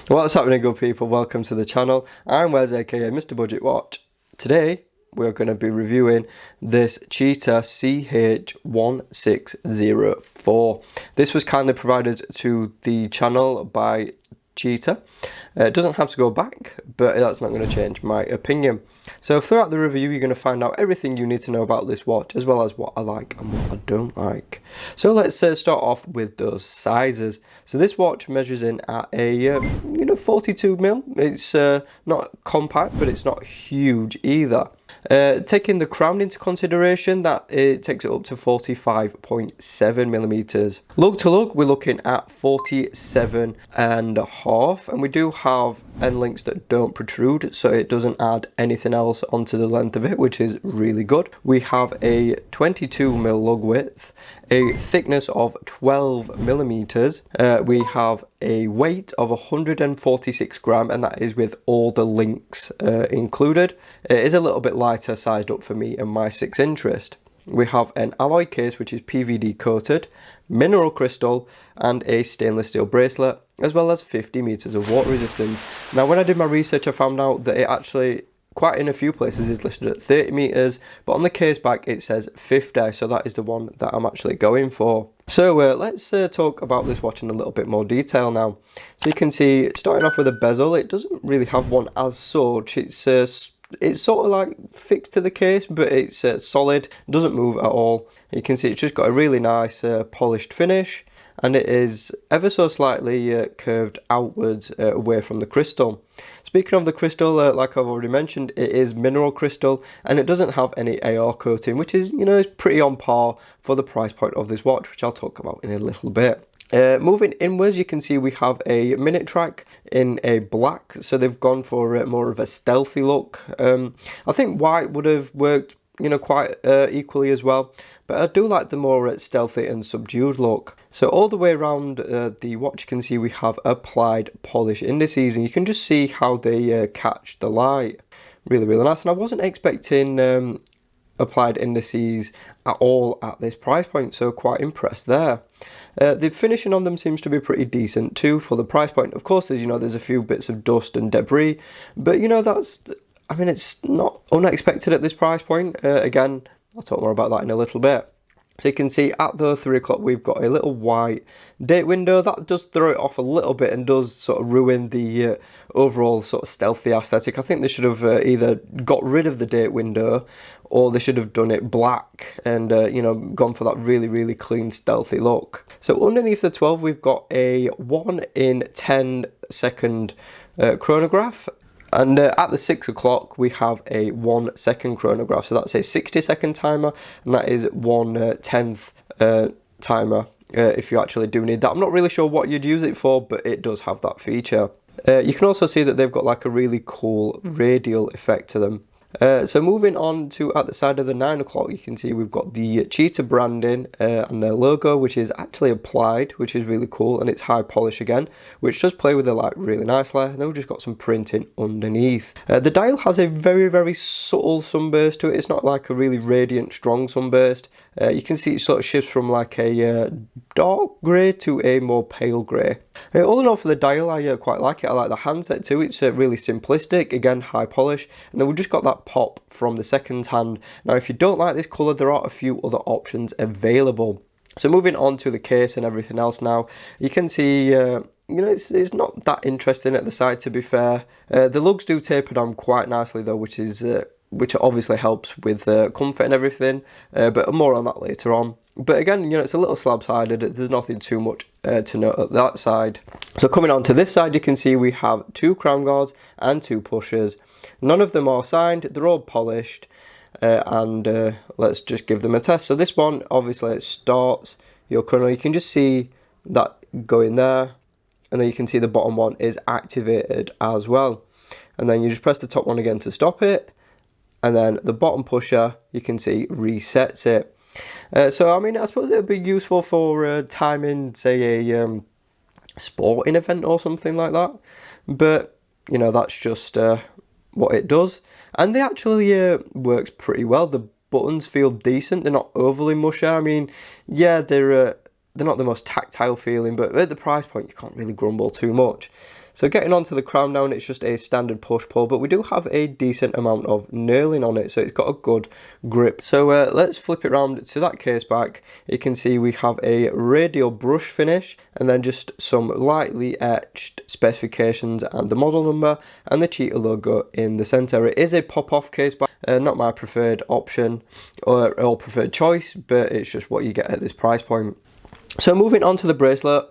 What's happening, good people? Welcome to the channel. I'm Wes, aka Mr. Budget Watch. Today we're going to be reviewing this Cheetah CH-1604. This was kindly provided to the channel by Cheetah. It doesn't have to go back, but that's not going to change my opinion. So throughout the review you're going to find out everything you need to know about this watch, as well as what I like and what I don't like. So let's start off with those sizes. So this watch measures in at a 42 mil. It's not compact, but it's not huge either. Taking the crown into consideration, that it takes it up to 45.7 millimeters. Lug to lug, we're looking at 47.5, and we do have end links that don't protrude, so it doesn't add anything else onto the length of it, which is really good. We have a 22 mil lug width, a thickness of 12 millimeters. We have a weight of 146 gram, and that is with all the links included. It is a little bit lighter sized up for me and my 6 interest. We have an alloy case which is PVD coated, mineral crystal, and a stainless steel bracelet, as well as 50 meters of water resistance. Now when I did my research I found out that it actually, quite in a few places, is listed at 30 meters, but on the case back it says 50, so that is the one that I'm actually going for. So let's talk about this watch in a little bit more detail now. So you can see, starting off with a bezel, it doesn't really have one as such. It's sort of like fixed to the case, but it's solid, doesn't move at all. You can see it's just got a really nice polished finish, and it is ever so slightly curved outwards away from the crystal. Speaking of the crystal, like I've already mentioned, it is mineral crystal, and it doesn't have any AR coating, which is, is pretty on par for the price point of this watch, which I'll talk about in a little bit. Moving inwards, you can see we have a minute track in a black, so they've gone for more of a stealthy look. I think white would have worked quite equally as well, but I do like the more stealthy and subdued look. So all the way around the watch you can see we have applied polish indices, and you can just see how they catch the light. Really nice, and I wasn't expecting applied indices at all at this price point, so quite impressed there. The finishing on them seems to be pretty decent too for the price point. Of course, there's a few bits of dust and debris, but it's not unexpected at this price point. Again, I'll talk more about that in a little bit. So you can see at the 3 o'clock we've got a little white date window. That does throw it off a little bit and does sort of ruin the overall sort of stealthy aesthetic. I think they should have either got rid of the date window, or they should have done it black and gone for that really clean stealthy look. So underneath the 12 we've got a 1 in 10 second chronograph. And at the 6 o'clock we have a 1 second chronograph, so that's a 60-second timer, and that is 1/10th timer if you actually do need that. I'm not really sure what you'd use it for, but it does have that feature. You can also see that they've got like a really cool radial effect to them. So moving on to at the side of the 9 o'clock, you can see we've got the Cheetah branding and their logo, which is actually applied, which is really cool, and it's high polish again, which does play with the light really nicely. And then we've just got some printing underneath. The dial has a very subtle sunburst to it. It's not like a really radiant strong sunburst. You can see it sort of shifts from like a dark grey to a more pale grey. All in all, for the dial, I quite like it. I like the handset too. It's really simplistic, again high polish, and then we've just got that pop from the second hand. Now if you don't like this colour, there are a few other options available. So moving on to the case and everything else now, you can see it's not that interesting at the side, to be fair. The lugs do taper down quite nicely though, which obviously helps with comfort and everything, but more on that later on. But again, it's a little slab-sided. There's nothing too much to note at that side. So coming on to this side, you can see we have 2 crown guards and 2 pushers. None of them are signed. They're all polished, and let's just give them a test. So this one, obviously, it starts your chrono. You can just see that going there, and then you can see the bottom one is activated as well. And then you just press the top one again to stop it, and then the bottom pusher, you can see, resets it. So I suppose it would be useful for timing, say, a sporting event or something like that. But that's just what it does, and they actually works pretty well. The buttons feel decent. They're not overly mushy. Yeah, they're not the most tactile feeling, but at the price point you can't really grumble too much. So getting onto the crown now, it's just a standard push-pull, but we do have a decent amount of knurling on it, so it's got a good grip. So let's flip it around to that case back. You can see we have a radial brush finish, and then just some lightly etched specifications and the model number, and the Cheetah logo in the centre. It is a pop-off case back, not my preferred option or preferred choice, but it's just what you get at this price point. So moving on to the bracelet,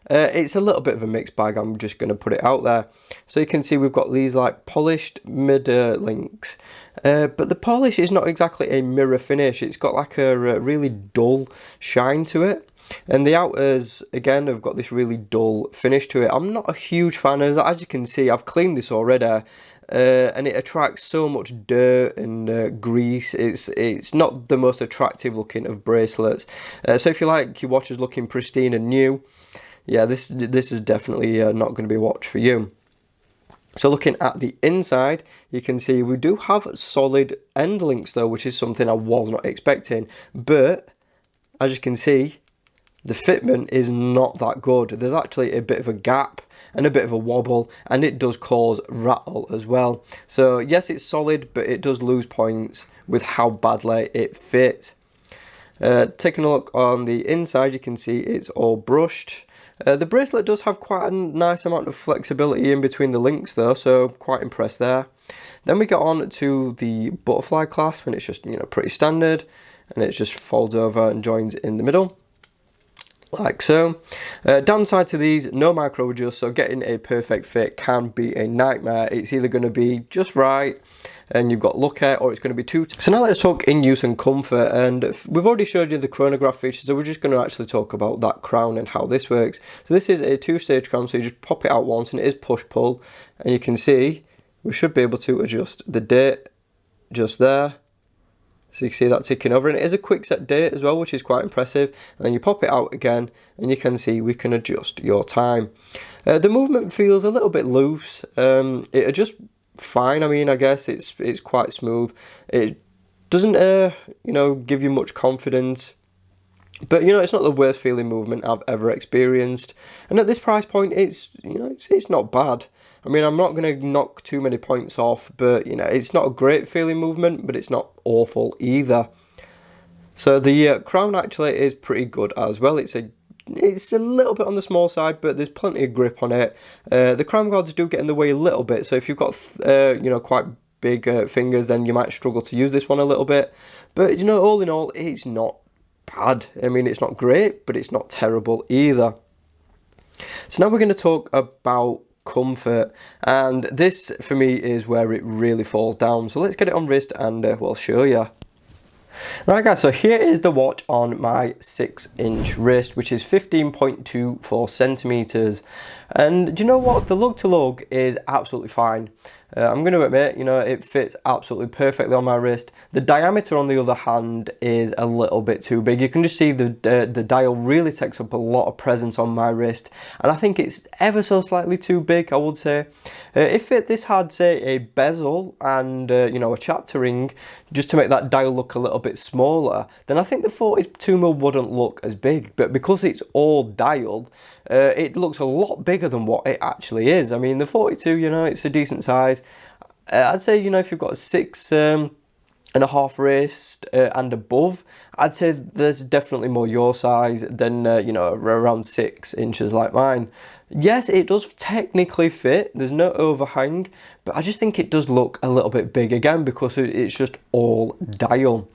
it's a little bit of a mixed bag, I'm just going to put it out there. So you can see we've got these like polished mid links, but the polish is not exactly a mirror finish. It's got like a really dull shine to it. And the outers, again, have got this really dull finish to it. I'm not a huge fan of it. As you can see, I've cleaned this already. And it attracts so much dirt and grease. It's not the most attractive looking of bracelets. So if you like your watches looking pristine and new, yeah, this is definitely not going to be a watch for you. So looking at the inside, you can see we do have solid end links though, which is something I was not expecting. But as you can see, the fitment is not that good. There's actually a bit of a gap and a bit of a wobble, and it does cause rattle as well. So yes, it's solid, but it does lose points with how badly it fits. Taking a look on the inside, you can see it's all brushed. The bracelet does have quite a nice amount of flexibility in between the links though, so quite impressed there. Then we get on to the butterfly clasp, and it's just, you know, pretty standard, and it just folds over and joins in the middle, like so. Downside to these, no micro adjust, so getting a perfect fit can be a nightmare. It's either going to be just right and you've got luck at, or it's going to be too so now let's talk in use and comfort, and we've already showed you the chronograph feature, so we're just going to actually talk about that crown and how this works. So this is a two-stage crown, so you just pop it out once, and it is push-pull, and you can see we should be able to adjust the date just there. So you can see that ticking over, and it is a quick set date as well, which is quite impressive. And then you pop it out again, and you can see we can adjust your time. The movement feels a little bit loose. It adjusts fine. I mean, I guess it's quite smooth. It doesn't you know, give you much confidence, but you know, it's not the worst feeling movement I've ever experienced. And at this price point, it's, you know, it's not bad. I mean, I'm not going to knock too many points off, but you know, it's not a great feeling movement, but it's not awful either. So the crown actually is pretty good as well. It's a little bit on the small side, but there's plenty of grip on it. The crown guards do get in the way a little bit, so if you've got you know, quite big fingers, then you might struggle to use this one a little bit. But you know, all in all, it's not bad. I mean, it's not great, but it's not terrible either. So now we're going to talk about comfort, and this for me is where it really falls down. So let's get it on wrist and we'll show you. Right guys, so here is the watch on my 6-inch wrist, which is 15.24 centimeters. And do you know what? The lug to lug is absolutely fine. I'm going to admit, you know, it fits absolutely perfectly on my wrist. The diameter, on the other hand, is a little bit too big. You can just see the dial really takes up a lot of presence on my wrist, and I think it's ever so slightly too big, I would say. If this had, say, a bezel and, you know, a chapter ring, just to make that dial look a little bit smaller, then I think the 42mm wouldn't look as big. But because it's all dialed, it looks a lot bigger than what it actually is. I mean, the 42, you know, it's a decent size. I'd say, you know, if you've got a 6.5 wrist and above, I'd say there's definitely more your size than, you know, around 6 inches like mine. Yes, it does technically fit, there's no overhang, but I just think it does look a little bit big again because it's just all dial.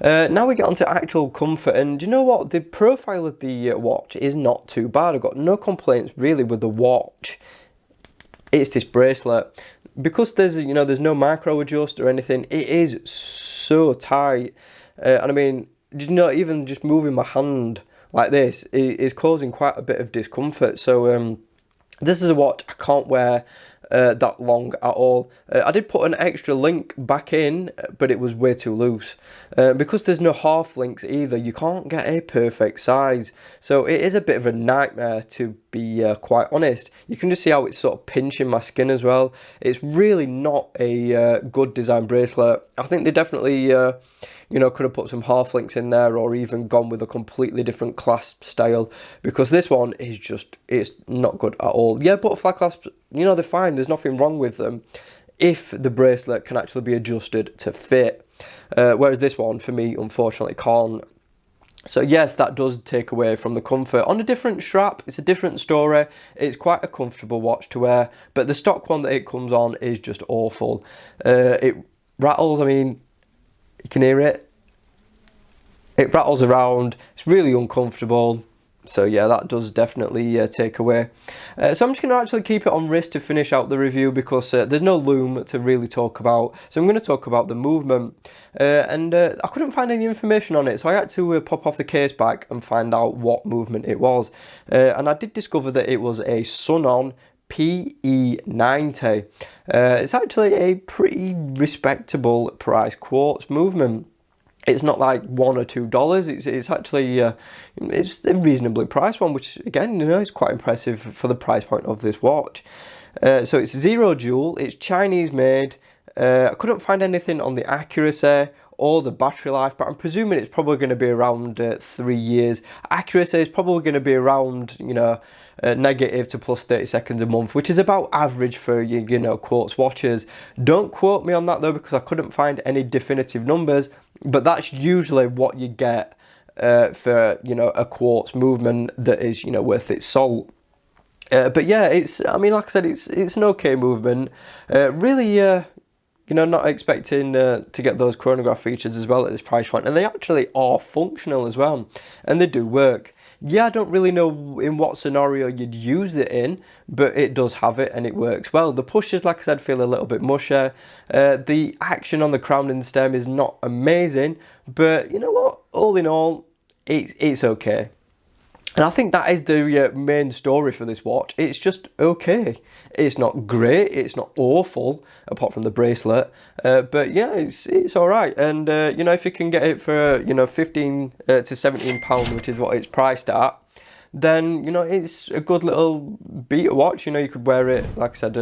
Now we get on to actual comfort, and you know what, the profile of the watch is not too bad. I've got no complaints really with the watch. It's this bracelet. Because there's, you know, there's no micro adjust or anything, it is so tight. And I mean, you know, even just moving my hand like this is causing quite a bit of discomfort. So this is a watch I can't wear that long at all. I did put an extra link back in, but it was way too loose. Because there's no half links either, you can't get a perfect size. So it is a bit of a nightmare, to be quite honest. You can just see how it's sort of pinching my skin as well. It's really not a good design bracelet. I think they definitely you know, could have put some half links in there, or even gone with a completely different clasp style, because this one is just, it's not good at all. Yeah, butterfly clasps, you know, they're fine, there's nothing wrong with them if the bracelet can actually be adjusted to fit, whereas this one for me unfortunately can't. So yes, that does take away from the comfort. On a different strap, it's a different story. It's quite a comfortable watch to wear, but the stock one that it comes on is just awful. It rattles, I mean, you can hear it. It rattles around, it's really uncomfortable. So yeah, that does definitely take away. So I'm just going to actually keep it on wrist to finish out the review, because there's no loom to really talk about. So I'm going to talk about the movement. I couldn't find any information on it, so I had to pop off the case back and find out what movement it was. And I did discover that it was a Sunon PE90. It's actually a pretty respectable price quartz movement. It's not like $1 or $2. It's actually it's a reasonably priced one, which again, you know, is quite impressive for the price point of this watch. So it's 0 joule. It's Chinese made. I couldn't find anything on the accuracy or the battery life, but I'm presuming it's probably going to be around 3 years. Accuracy is probably going to be around, you know, negative to plus 30 seconds a month, which is about average for you know, quartz watches. Don't quote me on that though, because I couldn't find any definitive numbers, but that's usually what you get for, you know, a quartz movement that is, you know, worth its salt. But yeah, it's, I mean, like I said, it's an okay movement. Really, you know, not expecting to get those chronograph features as well at this price point, and they actually are functional as well, and they do work. Yeah, I don't really know in what scenario you'd use it in, but it does have it and it works well. The pushes, like I said, feel a little bit mushy. The action on the crown and stem is not amazing, but you know what? All in all, it's okay. And I think that is the main story for this watch. It's just okay. It's not great, it's not awful, apart from the bracelet. But yeah, it's all right. And you know, if you can get it for, you know, 15 to 17 pounds, which is what it's priced at, then, you know, it's a good little beater watch. You know, you could wear it, like I said,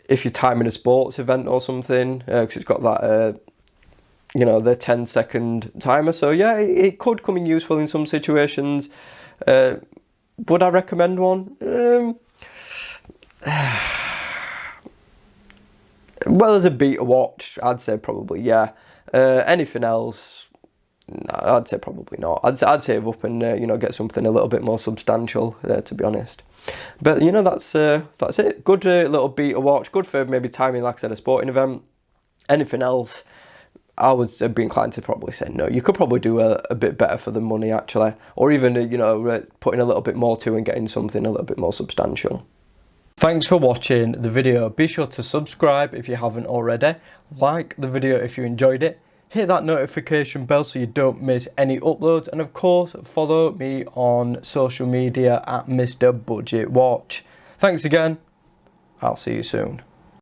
if you're timing a sports event or something, because it's got that, you know, the 10-second timer. So yeah, it could come in useful in some situations. Would I recommend one? Well, as a beta watch, I'd say probably yeah. Anything else, no, I'd say probably not. I'd save up and you know, get something a little bit more substantial, to be honest. But you know, that's it. Good little beta watch. Good for maybe timing, like I said, a sporting event. Anything else, I would be inclined to probably say no. You could probably do a bit better for the money, actually, or even, you know, putting a little bit more to and getting something a little bit more substantial. Thanks for watching the video. Be sure to subscribe if you haven't already. Like the video if you enjoyed it. Hit that notification bell so you don't miss any uploads. And of course, follow me on social media at Mr. Budget Watch. Thanks again. I'll see you soon.